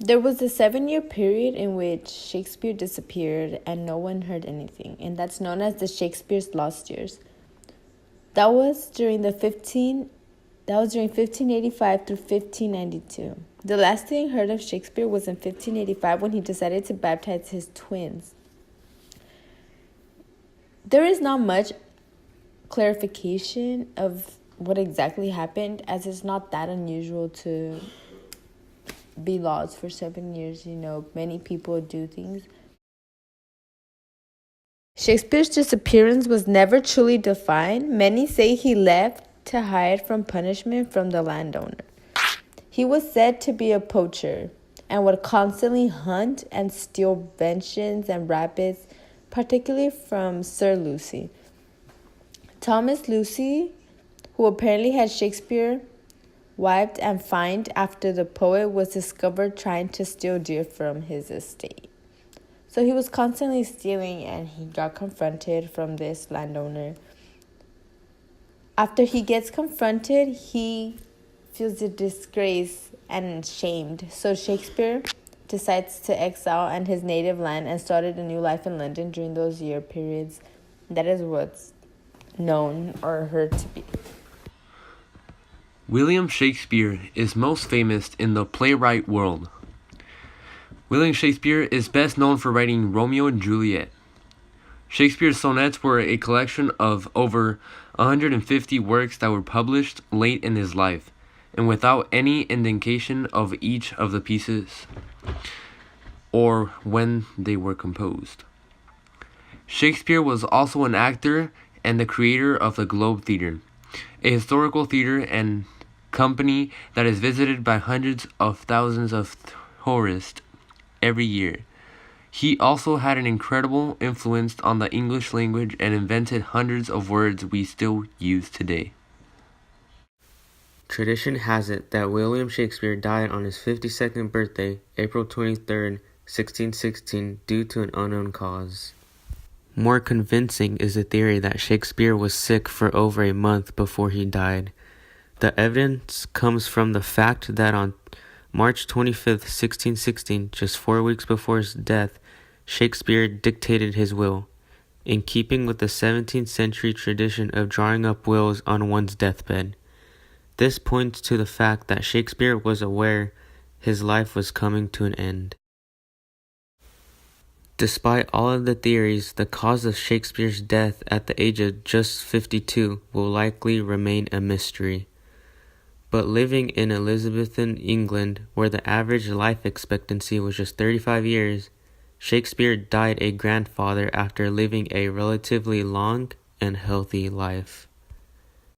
There was a 7-year period in which Shakespeare disappeared and no one heard anything, and that's known as the Shakespeare's Lost Years. That was during 1585 through 1592. The last thing heard of Shakespeare was in 1585 when he decided to baptize his twins. There is not much clarification of what exactly happened, as it's not that unusual to be lost for 7 years. Many people do things. Shakespeare's disappearance was never truly defined. Many say he left to hide from punishment from the landowner. He was said to be a poacher and would constantly hunt and steal venison and rabbits, particularly from Sir Lucy. Thomas Lucy, who apparently had Shakespeare wiped and fined after the poet was discovered trying to steal deer from his estate. So he was constantly stealing and he got confronted from this landowner. After he gets confronted, he feels a disgrace and shamed. So Shakespeare decides to exile in his native land and started a new life in London during those year periods. That is what's known or heard to be. William Shakespeare is most famous in the playwright world. William Shakespeare is best known for writing Romeo and Juliet. Shakespeare's sonnets were a collection of over 150 works that were published late in his life, and without any indication of each of the pieces or when they were composed. Shakespeare was also an actor and the creator of the Globe Theatre, a historical theater and company that is visited by hundreds of thousands of tourists every year. He also had an incredible influence on the English language and invented hundreds of words we still use today. Tradition has it that William Shakespeare died on his 52nd birthday, April 23rd, 1616, due to an unknown cause. More convincing is the theory that Shakespeare was sick for over a month before he died. The evidence comes from the fact that on March 25th, 1616, just 4 weeks before his death, Shakespeare dictated his will, in keeping with the 17th century tradition of drawing up wills on one's deathbed. This points to the fact that Shakespeare was aware his life was coming to an end. Despite all of the theories, the cause of Shakespeare's death at the age of just 52 will likely remain a mystery. But living in Elizabethan England, where the average life expectancy was just 35 years, Shakespeare died a grandfather after living a relatively long and healthy life.